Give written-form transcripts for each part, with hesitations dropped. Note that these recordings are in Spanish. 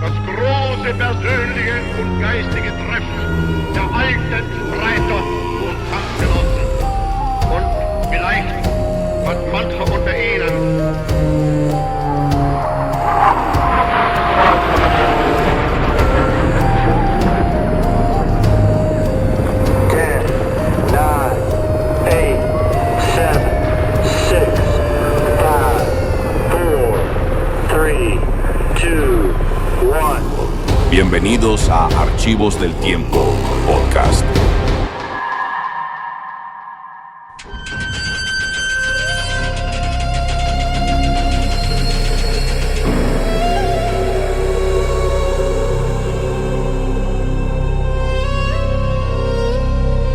Das große persönliche und geistige Treffen der alten Streiter und Kampfgenossen. Und vielleicht hat mancher unter ihnen Bienvenidos a Archivos del Tiempo Podcast.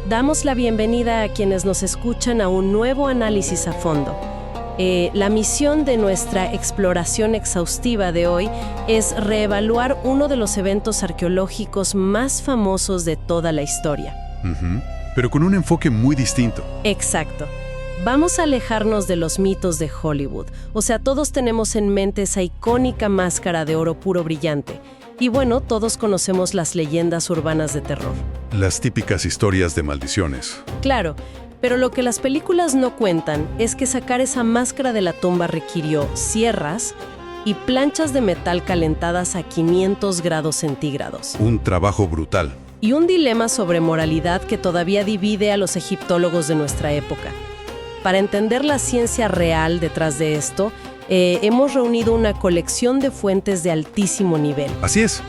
Damos la bienvenida a quienes nos escuchan a un nuevo análisis a fondo. La misión de nuestra exploración exhaustiva de hoy es reevaluar uno de los eventos arqueológicos más famosos de toda la historia. Pero con un enfoque muy distinto. Exacto. Vamos a alejarnos de los mitos de Hollywood. O sea, todos tenemos en mente esa icónica máscara de oro puro brillante. Y bueno, todos conocemos las leyendas urbanas de terror. Las típicas historias de maldiciones. Claro. Pero lo que las películas no cuentan es que sacar esa máscara de la tumba requirió sierras y planchas de metal calentadas a 500 grados centígrados. Un trabajo brutal. Y un dilema sobre moralidad que todavía divide a los egiptólogos de nuestra época. Para entender la ciencia real detrás de esto, hemos reunido una colección de fuentes de altísimo nivel. Así es.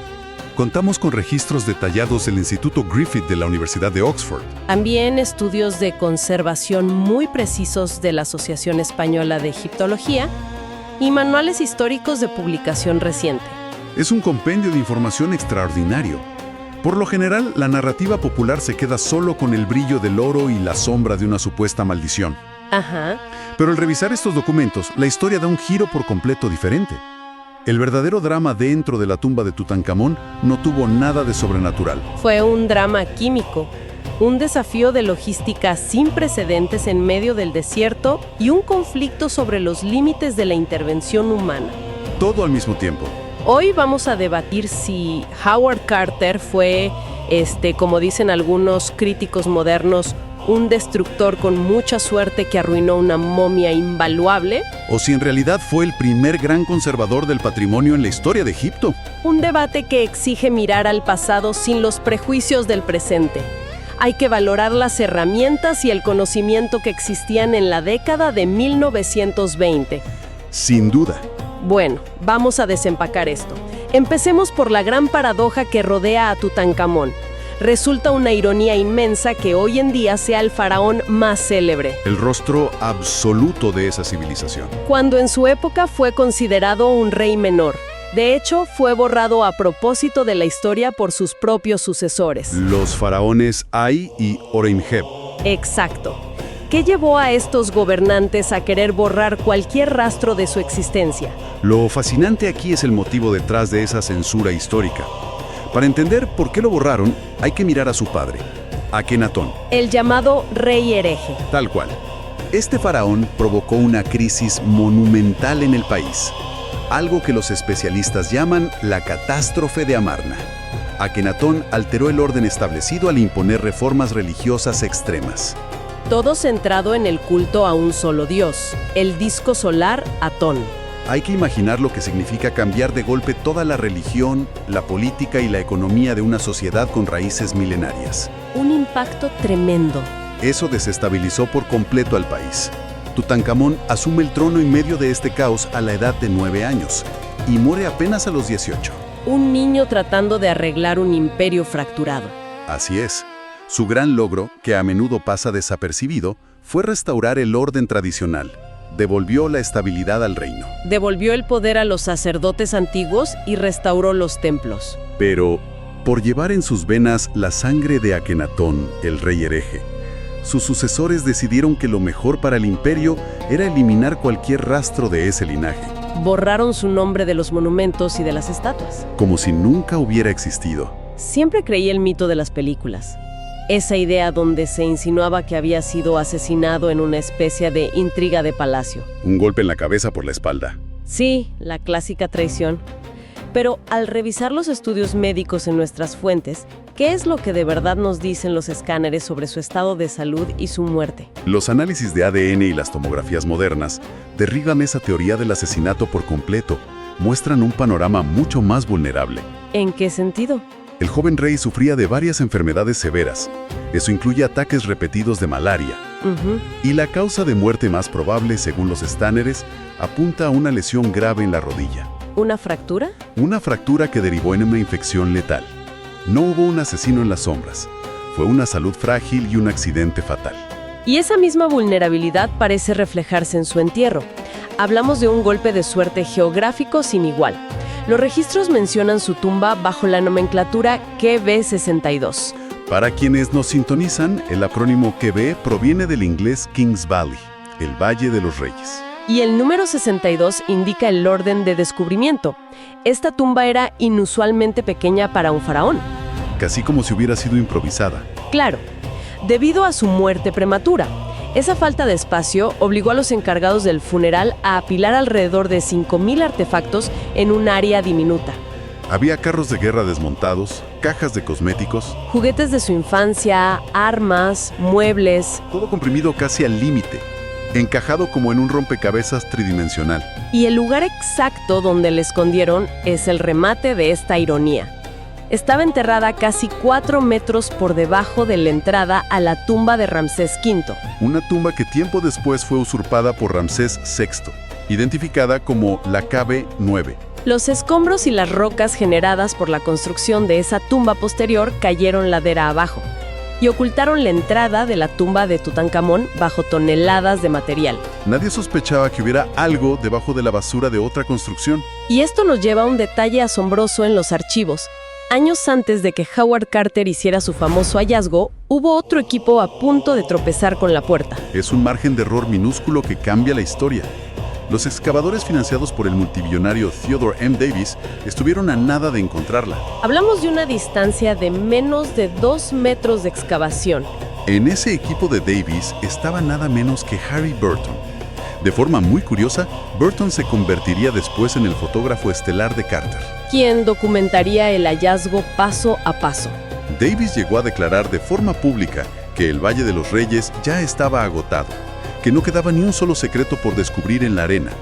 Contamos con registros detallados del Instituto Griffith de la Universidad de Oxford. También estudios de conservación muy precisos de la Asociación Española de Egiptología y manuales históricos de publicación reciente. Es un compendio de información extraordinario. Por lo general, la narrativa popular se queda solo con el brillo del oro y la sombra de una supuesta maldición. Ajá. Pero al revisar estos documentos, la historia da un giro por completo diferente. El verdadero drama dentro de la tumba de Tutankamón no tuvo nada de sobrenatural. Fue un drama químico, un desafío de logística sin precedentes en medio del desierto y un conflicto sobre los límites de la intervención humana. Todo al mismo tiempo. Hoy vamos a debatir si Howard Carter fue, como dicen algunos críticos modernos, un destructor con mucha suerte que arruinó una momia invaluable. O si en realidad fue el primer gran conservador del patrimonio en la historia de Egipto. Un debate que exige mirar al pasado sin los prejuicios del presente. Hay que valorar las herramientas y el conocimiento que existían en la década de 1920. Sin duda. Bueno, vamos a desempacar esto. Empecemos por la gran paradoja que rodea a Tutankamón. Resulta una ironía inmensa que hoy en día sea el faraón más célebre. El rostro absoluto de esa civilización. Cuando en su época fue considerado un rey menor. De hecho, fue borrado a propósito de la historia por sus propios sucesores. Los faraones Ay y Horemheb. Exacto. ¿Qué llevó a estos gobernantes a querer borrar cualquier rastro de su existencia? Lo fascinante aquí es el motivo detrás de esa censura histórica. Para entender por qué lo borraron, hay que mirar a su padre, Akenatón. El llamado rey hereje. Tal cual. Este faraón provocó una crisis monumental en el país, algo que los especialistas llaman la catástrofe de Amarna. Akenatón alteró el orden establecido al imponer reformas religiosas extremas. Todo centrado en el culto a un solo dios, el disco solar Atón. Hay que imaginar lo que significa cambiar de golpe toda la religión, la política y la economía de una sociedad con raíces milenarias. Un impacto tremendo. Eso desestabilizó por completo al país. Tutankamón asume el trono en medio de este caos a la edad de 9 años y muere apenas a los 18. Un niño tratando de arreglar un imperio fracturado. Así es. Su gran logro, que a menudo pasa desapercibido, fue restaurar el orden tradicional. Devolvió la estabilidad al reino. Devolvió el poder a los sacerdotes antiguos y restauró los templos. Pero, por llevar en sus venas la sangre de Akenatón, el rey hereje, sus sucesores decidieron que lo mejor para el imperio era eliminar cualquier rastro de ese linaje. Borraron su nombre de los monumentos y de las estatuas. Como si nunca hubiera existido. Siempre creí el mito de las películas. Esa idea donde se insinuaba que había sido asesinado en una especie de intriga de palacio. Un golpe en la cabeza por la espalda. Sí, la clásica traición. Pero al revisar los estudios médicos en nuestras fuentes, ¿qué es lo que de verdad nos dicen los escáneres sobre su estado de salud y su muerte? Los análisis de ADN y las tomografías modernas derriban esa teoría del asesinato por completo, muestran un panorama mucho más vulnerable. ¿En qué sentido? El joven rey sufría de varias enfermedades severas. Eso incluye ataques repetidos de malaria. Y la causa de muerte más probable, según los escáneres, apunta a una lesión grave en la rodilla. ¿Una fractura? Una fractura que derivó en una infección letal. No hubo un asesino en las sombras. Fue una salud frágil y un accidente fatal. Y esa misma vulnerabilidad parece reflejarse en su entierro. Hablamos de un golpe de suerte geográfico sin igual. Los registros mencionan su tumba bajo la nomenclatura KB62. Para quienes nos sintonizan, el acrónimo KB proviene del inglés Kings Valley, el Valle de los Reyes. Y el número 62 indica el orden de descubrimiento. Esta tumba era inusualmente pequeña para un faraón. Casi como si hubiera sido improvisada. Claro, debido a su muerte prematura. Esa falta de espacio obligó a los encargados del funeral a apilar alrededor de 5,000 artefactos en un área diminuta. Había carros de guerra desmontados, cajas de cosméticos. Juguetes de su infancia, armas, muebles. Todo comprimido casi al límite, encajado como en un rompecabezas tridimensional. Y el lugar exacto donde le escondieron es el remate de esta ironía. Estaba enterrada casi 4 metros por debajo de la entrada a la tumba de Ramsés V. Una tumba que tiempo después fue usurpada por Ramsés VI, identificada como la KB9. Los escombros y las rocas generadas por la construcción de esa tumba posterior cayeron ladera abajo y ocultaron la entrada de la tumba de Tutankamón bajo toneladas de material. Nadie sospechaba que hubiera algo debajo de la basura de otra construcción. Y esto nos lleva a un detalle asombroso en los archivos. Años antes de que Howard Carter hiciera su famoso hallazgo, hubo otro equipo a punto de tropezar con la puerta. Es un margen de error minúsculo que cambia la historia. Los excavadores financiados por el multimillonario Theodore M. Davis estuvieron a nada de encontrarla. Hablamos de una distancia de menos de 2 metros de excavación. En ese equipo de Davis estaba nada menos que Harry Burton. De forma muy curiosa, Burton se convertiría después en el fotógrafo estelar de Carter, quien documentaría el hallazgo paso a paso. Davis llegó a declarar de forma pública que el Valle de los Reyes ya estaba agotado, que no quedaba ni un solo secreto por descubrir en la arena,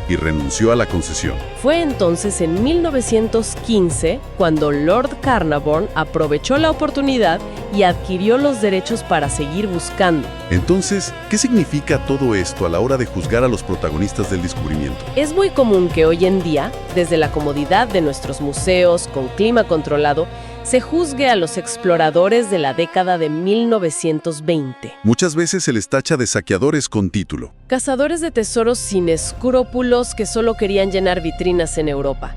y renunció a la concesión. Fue entonces en 1915 cuando Lord Carnarvon aprovechó la oportunidad y adquirió los derechos para seguir buscando. Entonces, ¿qué significa todo esto a la hora de juzgar a los protagonistas del descubrimiento? Es muy común que hoy en día, desde la comodidad de nuestros museos con clima controlado, se juzgue a los exploradores de la década de 1920. Muchas veces se les tacha de saqueadores con título. Cazadores de tesoros sin escrúpulos que solo querían llenar vitrinas en Europa.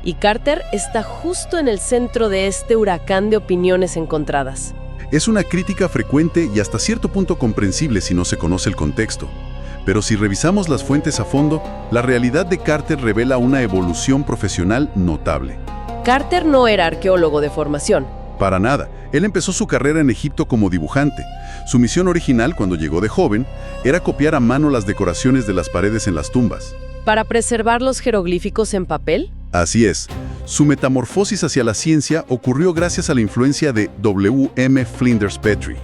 Y Carter está justo en el centro de este huracán de opiniones encontradas. Es una crítica frecuente y hasta cierto punto comprensible si no se conoce el contexto. Pero si revisamos las fuentes a fondo, la realidad de Carter revela una evolución profesional notable. Carter no era arqueólogo de formación. Para nada. Él empezó su carrera en Egipto como dibujante. Su misión original, cuando llegó de joven, era copiar a mano las decoraciones de las paredes en las tumbas. ¿Para preservar los jeroglíficos en papel? Así es. Su metamorfosis hacia la ciencia ocurrió gracias a la influencia de W.M. Flinders Petrie,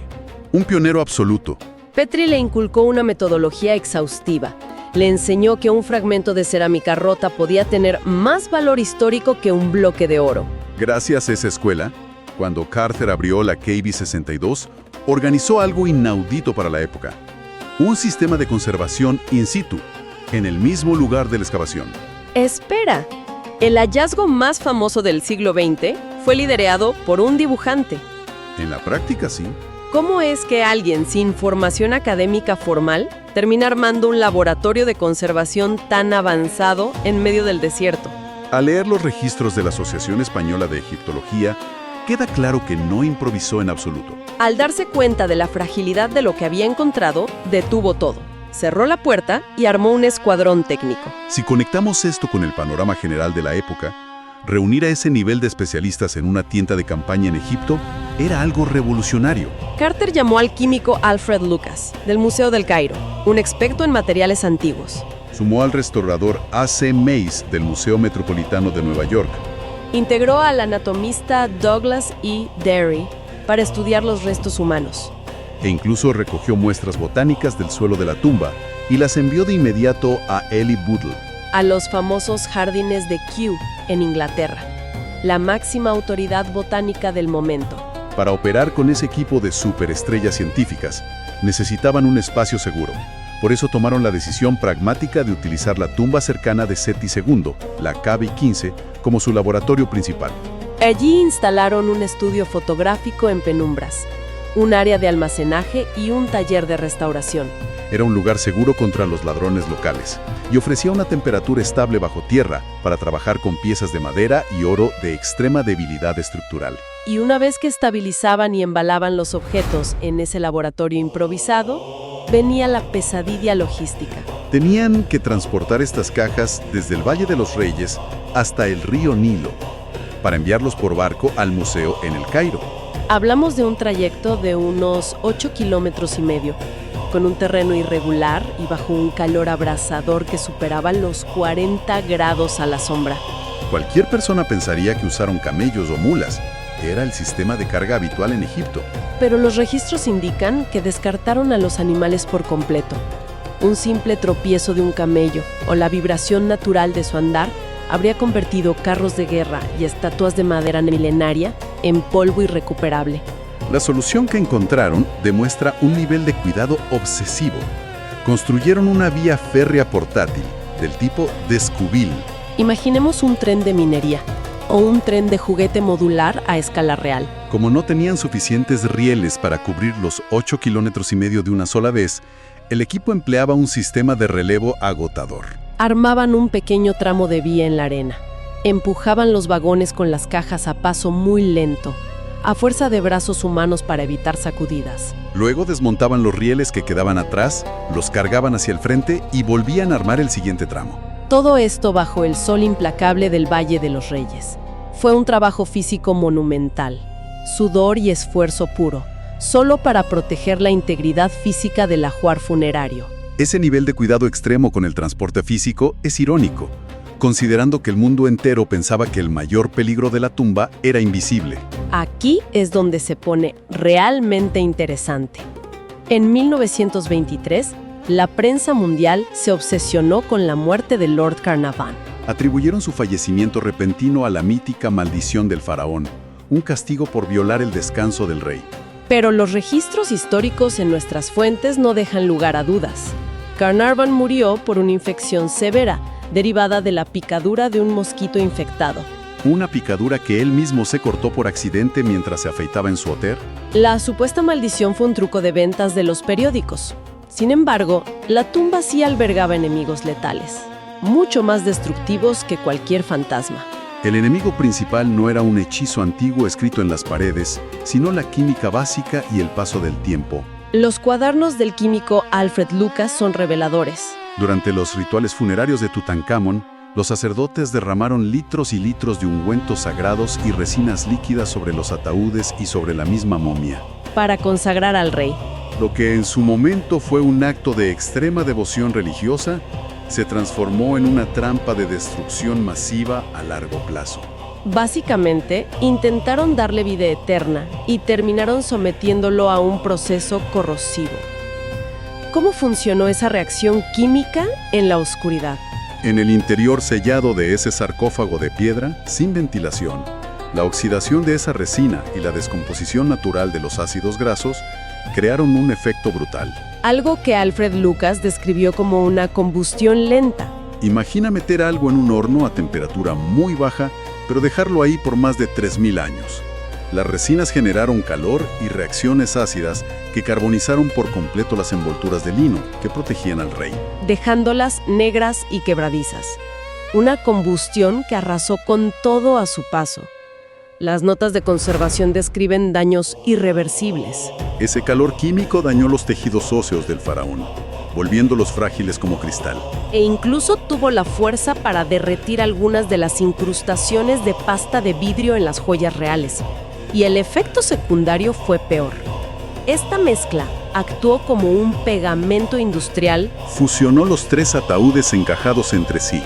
un pionero absoluto. Petrie le inculcó una metodología exhaustiva. Le enseñó que un fragmento de cerámica rota podía tener más valor histórico que un bloque de oro. Gracias a esa escuela, cuando Carter abrió la KB62, organizó algo inaudito para la época. Un sistema de conservación in situ, en el mismo lugar de la excavación. Espera, el hallazgo más famoso del siglo XX fue liderado por un dibujante. En la práctica, sí. ¿Cómo es que alguien sin formación académica formal termina armando un laboratorio de conservación tan avanzado en medio del desierto? Al leer los registros de la Asociación Española de Egiptología, queda claro que no improvisó en absoluto. Al darse cuenta de la fragilidad de lo que había encontrado, detuvo todo. Cerró la puerta y armó un escuadrón técnico. Si conectamos esto con el panorama general de la época, reunir a ese nivel de especialistas en una tienda de campaña en Egipto era algo revolucionario. Carter llamó al químico Alfred Lucas, del Museo del Cairo, un experto en materiales antiguos. Sumó al restaurador A.C. Mays, del Museo Metropolitano de Nueva York, Integró al anatomista Douglas E. Derry para estudiar los restos humanos. E incluso recogió muestras botánicas del suelo de la tumba y las envió de inmediato a Ely Boodle, A los famosos jardines de Kew, en Inglaterra, la máxima autoridad botánica del momento. Para operar con ese equipo de superestrellas científicas, necesitaban un espacio seguro. Por eso tomaron la decisión pragmática de utilizar la tumba cercana de Seti II, la KB-15, como su laboratorio principal. Allí instalaron un estudio fotográfico en penumbras, un área de almacenaje y un taller de restauración. Era un lugar seguro contra los ladrones locales y ofrecía una temperatura estable bajo tierra para trabajar con piezas de madera y oro de extrema debilidad estructural. Y una vez que estabilizaban y embalaban los objetos en ese laboratorio improvisado, venía la pesadilla logística. Tenían que transportar estas cajas desde el Valle de los Reyes hasta el río Nilo para enviarlos por barco al museo en el Cairo. Hablamos de un trayecto de unos 8,5 kilómetros, con un terreno irregular y bajo un calor abrasador que superaba los 40 grados a la sombra. Cualquier persona pensaría que usaron camellos o mulas. Era el sistema de carga habitual en Egipto. Pero los registros indican que descartaron a los animales por completo. Un simple tropiezo de un camello o la vibración natural de su andar habría convertido carros de guerra y estatuas de madera milenaria en polvo irrecuperable. La solución que encontraron demuestra un nivel de cuidado obsesivo. Construyeron una vía férrea portátil del tipo Descubil. Imaginemos un tren de minería o un tren de juguete modular a escala real. Como no tenían suficientes rieles para cubrir los 8,5 kilómetros de una sola vez, el equipo empleaba un sistema de relevo agotador. Armaban un pequeño tramo de vía en la arena. Empujaban los vagones con las cajas a paso muy lento, a fuerza de brazos humanos para evitar sacudidas. Luego desmontaban los rieles que quedaban atrás, los cargaban hacia el frente y volvían a armar el siguiente tramo. Todo esto bajo el sol implacable del Valle de los Reyes. Fue un trabajo físico monumental, sudor y esfuerzo puro, solo para proteger la integridad física del ajuar funerario. Ese nivel de cuidado extremo con el transporte físico es irónico, considerando que el mundo entero pensaba que el mayor peligro de la tumba era invisible. Aquí es donde se pone realmente interesante. En 1923, la prensa mundial se obsesionó con la muerte de Lord Carnarvon. Atribuyeron su fallecimiento repentino a la mítica maldición del faraón, un castigo por violar el descanso del rey. Pero los registros históricos en nuestras fuentes no dejan lugar a dudas. Carnarvon murió por una infección severa, derivada de la picadura de un mosquito infectado. Una picadura que él mismo se cortó por accidente mientras se afeitaba en su hotel. La supuesta maldición fue un truco de ventas de los periódicos. Sin embargo, la tumba sí albergaba enemigos letales, mucho más destructivos que cualquier fantasma. El enemigo principal no era un hechizo antiguo escrito en las paredes, sino la química básica y el paso del tiempo. Los cuadernos del químico Alfred Lucas son reveladores. Durante los rituales funerarios de Tutankamón, los sacerdotes derramaron litros y litros de ungüentos sagrados y resinas líquidas sobre los ataúdes y sobre la misma momia, para consagrar al rey. Lo que en su momento fue un acto de extrema devoción religiosa, se transformó en una trampa de destrucción masiva a largo plazo. Básicamente, intentaron darle vida eterna y terminaron sometiéndolo a un proceso corrosivo. ¿Cómo funcionó esa reacción química en la oscuridad? En el interior sellado de ese sarcófago de piedra, sin ventilación, la oxidación de esa resina y la descomposición natural de los ácidos grasos crearon un efecto brutal. Algo que Alfred Lucas describió como una combustión lenta. Imagina meter algo en un horno a temperatura muy baja, pero dejarlo ahí por más de 3.000 años. Las resinas generaron calor y reacciones ácidas que carbonizaron por completo las envolturas de lino que protegían al rey, dejándolas negras y quebradizas. Una combustión que arrasó con todo a su paso. Las notas de conservación describen daños irreversibles. Ese calor químico dañó los tejidos óseos del faraón, volviéndolos frágiles como cristal. E incluso tuvo la fuerza para derretir algunas de las incrustaciones de pasta de vidrio en las joyas reales. Y el efecto secundario fue peor. Esta mezcla actuó como un pegamento industrial. Fusionó los 3 ataúdes encajados entre sí,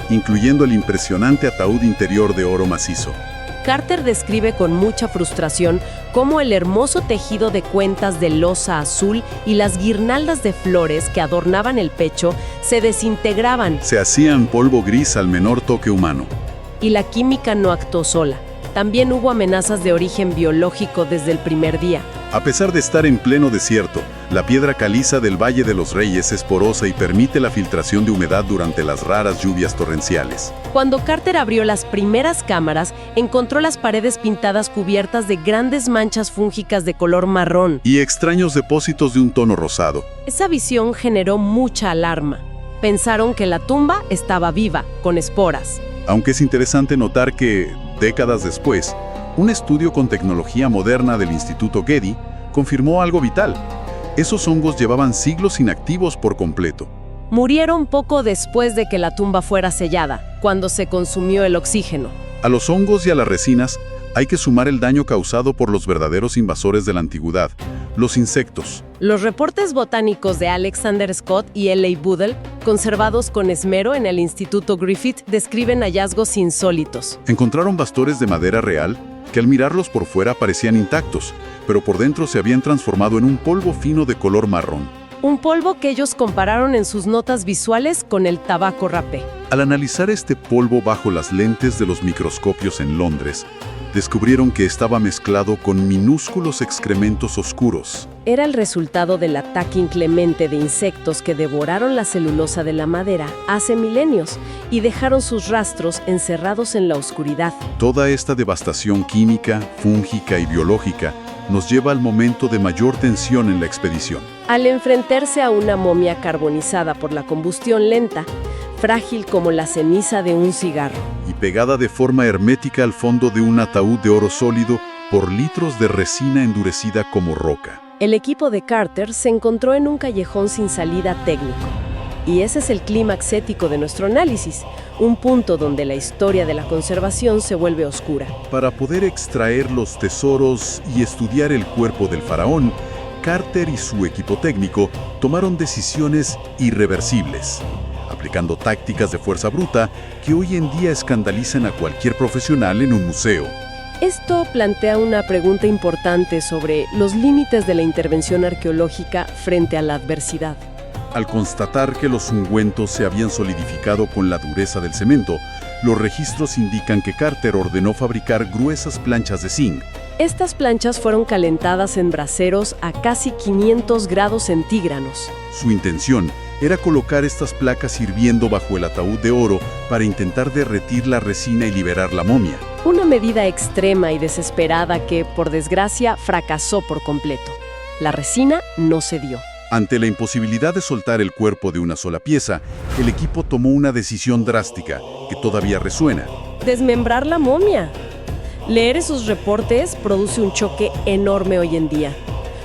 incluyendo el impresionante ataúd interior de oro macizo. Carter describe con mucha frustración cómo el hermoso tejido de cuentas de loza azul y las guirnaldas de flores que adornaban el pecho se desintegraban. Se hacían polvo gris al menor toque humano. Y la química no actuó sola. También hubo amenazas de origen biológico desde el primer día. A pesar de estar en pleno desierto, la piedra caliza del Valle de los Reyes es porosa y permite la filtración de humedad durante las raras lluvias torrenciales. Cuando Carter abrió las primeras cámaras, encontró las paredes pintadas cubiertas de grandes manchas fúngicas de color marrón. Y extraños depósitos de un tono rosado. Esa visión generó mucha alarma. Pensaron que la tumba estaba viva, con esporas. Aunque es interesante notar que, décadas después, un estudio con tecnología moderna del Instituto Getty confirmó algo vital. Esos hongos llevaban siglos inactivos por completo. Murieron poco después de que la tumba fuera sellada, cuando se consumió el oxígeno. A los hongos y a las resinas hay que sumar el daño causado por los verdaderos invasores de la antigüedad, los insectos. Los reportes botánicos de Alexander Scott y L.A. Budel, conservados con esmero en el Instituto Griffith, describen hallazgos insólitos. Encontraron bastores de madera real que al mirarlos por fuera parecían intactos, pero por dentro se habían transformado en un polvo fino de color marrón. Un polvo que ellos compararon en sus notas visuales con el tabaco rapé. Al analizar este polvo bajo las lentes de los microscopios en Londres, descubrieron que estaba mezclado con minúsculos excrementos oscuros. Era el resultado del ataque inclemente de insectos que devoraron la celulosa de la madera hace milenios y dejaron sus rastros encerrados en la oscuridad. Toda esta devastación química, fúngica y biológica nos lleva al momento de mayor tensión en la expedición. Al enfrentarse a una momia carbonizada por la combustión lenta, frágil como la ceniza de un cigarro, y pegada de forma hermética al fondo de un ataúd de oro sólido por litros de resina endurecida como roca. El equipo de Carter se encontró en un callejón sin salida técnico. Y ese es el clímax ético de nuestro análisis, un punto donde la historia de la conservación se vuelve oscura. Para poder extraer los tesoros y estudiar el cuerpo del faraón, Carter y su equipo técnico tomaron decisiones irreversibles, aplicando tácticas de fuerza bruta que hoy en día escandalizan a cualquier profesional en un museo. Esto plantea una pregunta importante sobre los límites de la intervención arqueológica frente a la adversidad. Al constatar que los ungüentos se habían solidificado con la dureza del cemento, los registros indican que Carter ordenó fabricar gruesas planchas de zinc. Estas planchas fueron calentadas en braseros a casi 500 grados centígrados. Su intención era colocar estas placas hirviendo bajo el ataúd de oro para intentar derretir la resina y liberar la momia. Una medida extrema y desesperada que, por desgracia, fracasó por completo. La resina no cedió. Ante la imposibilidad de soltar el cuerpo de una sola pieza, el equipo tomó una decisión drástica que todavía resuena. Desmembrar la momia. Leer esos reportes produce un choque enorme hoy en día.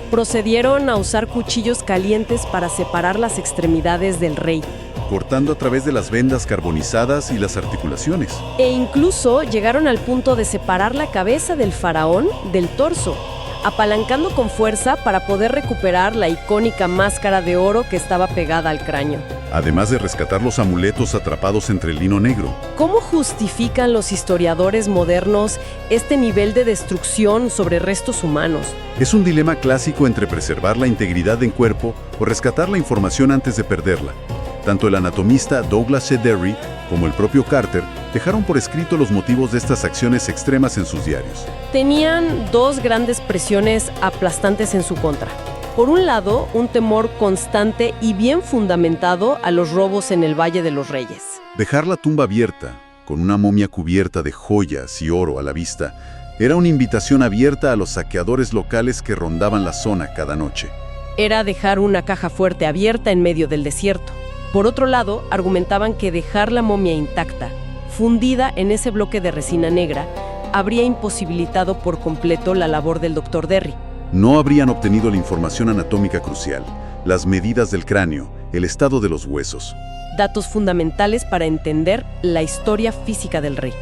Procedieron a usar cuchillos calientes para separar las extremidades del rey, cortando a través de las vendas carbonizadas y las articulaciones. E incluso llegaron al punto de separar la cabeza del faraón del torso, apalancando con fuerza para poder recuperar la icónica máscara de oro que estaba pegada al cráneo. Además de rescatar los amuletos atrapados entre el lino negro. ¿Cómo justifican los historiadores modernos este nivel de destrucción sobre restos humanos? Es un dilema clásico entre preservar la integridad del cuerpo o rescatar la información antes de perderla. Tanto el anatomista Douglas C. Derry como el propio Carter dejaron por escrito los motivos de estas acciones extremas en sus diarios. Tenían dos grandes presiones aplastantes en su contra. Por un lado, un temor constante y bien fundamentado a los robos en el Valle de los Reyes. Dejar la tumba abierta, con una momia cubierta de joyas y oro a la vista, era una invitación abierta a los saqueadores locales que rondaban la zona cada noche. Era dejar una caja fuerte abierta en medio del desierto. Por otro lado, argumentaban que dejar la momia intacta, fundida en ese bloque de resina negra, habría imposibilitado por completo la labor del Dr. Derry. No habrían obtenido la información anatómica crucial, las medidas del cráneo, el estado de los huesos. Datos fundamentales para entender la historia física del rey.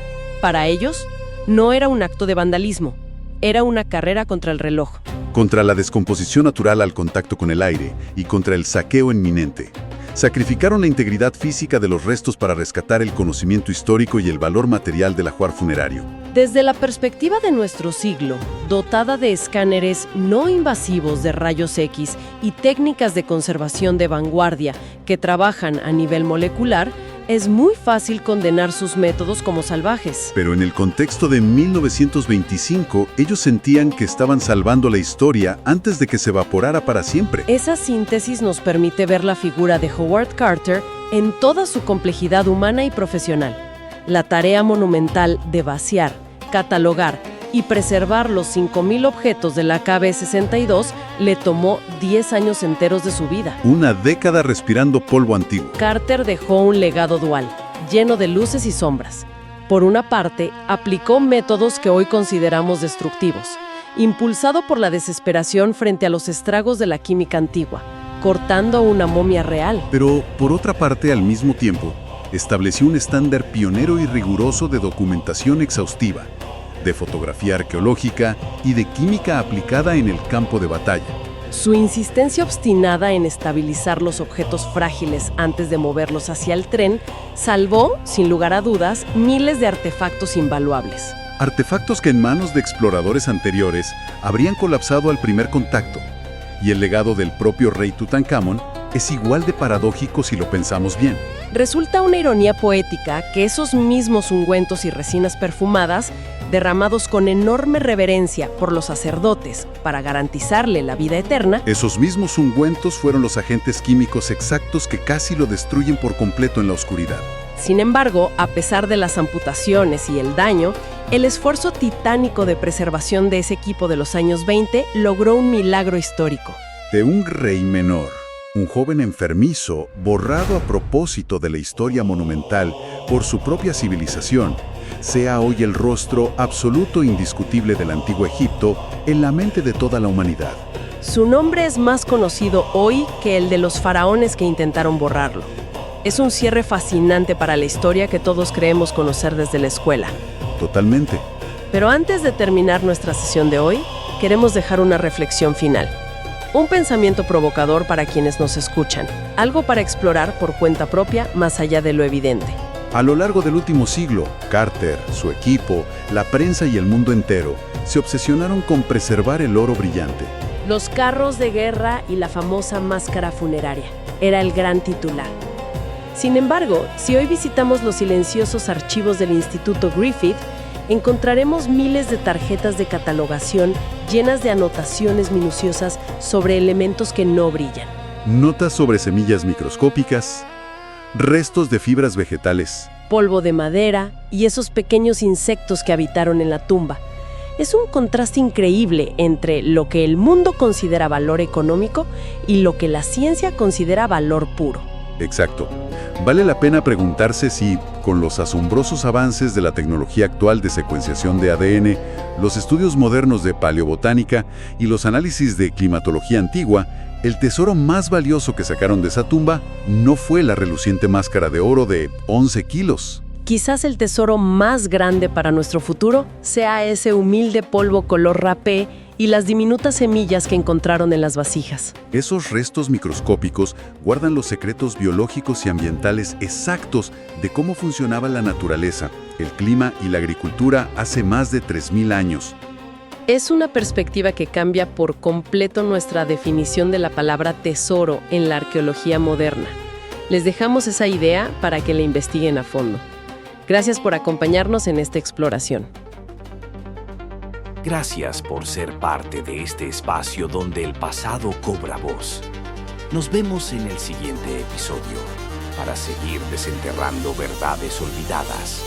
Para ellos, no era un acto de vandalismo, era una carrera contra el reloj. Contra la descomposición natural al contacto con el aire y contra el saqueo inminente. Sacrificaron la integridad física de los restos para rescatar el conocimiento histórico y el valor material del ajuar funerario. Desde la perspectiva de nuestro siglo, dotada de escáneres no invasivos de rayos X y técnicas de conservación de vanguardia que trabajan a nivel molecular, es muy fácil condenar sus métodos como salvajes. Pero en el contexto de 1925, ellos sentían que estaban salvando la historia antes de que se evaporara para siempre. Esa síntesis nos permite ver la figura de Howard Carter en toda su complejidad humana y profesional. La tarea monumental de vaciar, catalogar y preservar los 5,000 objetos de la KB-62 le tomó 10 años enteros de su vida. Una década respirando polvo antiguo. Carter dejó un legado dual, lleno de luces y sombras. Por una parte, aplicó métodos que hoy consideramos destructivos, impulsado por la desesperación frente a los estragos de la química antigua, cortando una momia real. Pero, por otra parte, al mismo tiempo, estableció un estándar pionero y riguroso de documentación exhaustiva, de fotografía arqueológica y de química aplicada en el campo de batalla. Su insistencia obstinada en estabilizar los objetos frágiles antes de moverlos hacia el tren salvó, sin lugar a dudas, miles de artefactos invaluables. Artefactos que en manos de exploradores anteriores habrían colapsado al primer contacto. Y el legado del propio rey Tutankamón es igual de paradójico si lo pensamos bien. Resulta una ironía poética que esos mismos ungüentos y resinas perfumadas, derramados con enorme reverencia por los sacerdotes para garantizarle la vida eterna, esos mismos ungüentos fueron los agentes químicos exactos que casi lo destruyen por completo en la oscuridad. Sin embargo, a pesar de las amputaciones y el daño, el esfuerzo titánico de preservación de ese equipo de los años 20 logró un milagro histórico. De un rey menor, un joven enfermizo, borrado a propósito de la historia monumental por su propia civilización, sea hoy el rostro absoluto e indiscutible del antiguo Egipto en la mente de toda la humanidad. Su nombre es más conocido hoy que el de los faraones que intentaron borrarlo. Es un cierre fascinante para la historia que todos creemos conocer desde la escuela. Totalmente. Pero antes de terminar nuestra sesión de hoy, queremos dejar una reflexión final. Un pensamiento provocador para quienes nos escuchan. Algo para explorar por cuenta propia más allá de lo evidente. A lo largo del último siglo, Carter, su equipo, la prensa y el mundo entero se obsesionaron con preservar el oro brillante. Los carros de guerra y la famosa máscara funeraria. Era el gran titular. Sin embargo, si hoy visitamos los silenciosos archivos del Instituto Griffith, encontraremos miles de tarjetas de catalogación llenas de anotaciones minuciosas sobre elementos que no brillan. Notas sobre semillas microscópicas, restos de fibras vegetales, polvo de madera y esos pequeños insectos que habitaron en la tumba. Es un contraste increíble entre lo que el mundo considera valor económico y lo que la ciencia considera valor puro. Exacto. Vale la pena preguntarse si, con los asombrosos avances de la tecnología actual de secuenciación de ADN, los estudios modernos de paleobotánica y los análisis de climatología antigua, el tesoro más valioso que sacaron de esa tumba no fue la reluciente máscara de oro de 11 kilos. Quizás el tesoro más grande para nuestro futuro sea ese humilde polvo color rapé y las diminutas semillas que encontraron en las vasijas. Esos restos microscópicos guardan los secretos biológicos y ambientales exactos de cómo funcionaba la naturaleza, el clima y la agricultura hace más de 3.000 años. Es una perspectiva que cambia por completo nuestra definición de la palabra tesoro en la arqueología moderna. Les dejamos esa idea para que la investiguen a fondo. Gracias por acompañarnos en esta exploración. Gracias por ser parte de este espacio donde el pasado cobra voz. Nos vemos en el siguiente episodio para seguir desenterrando verdades olvidadas.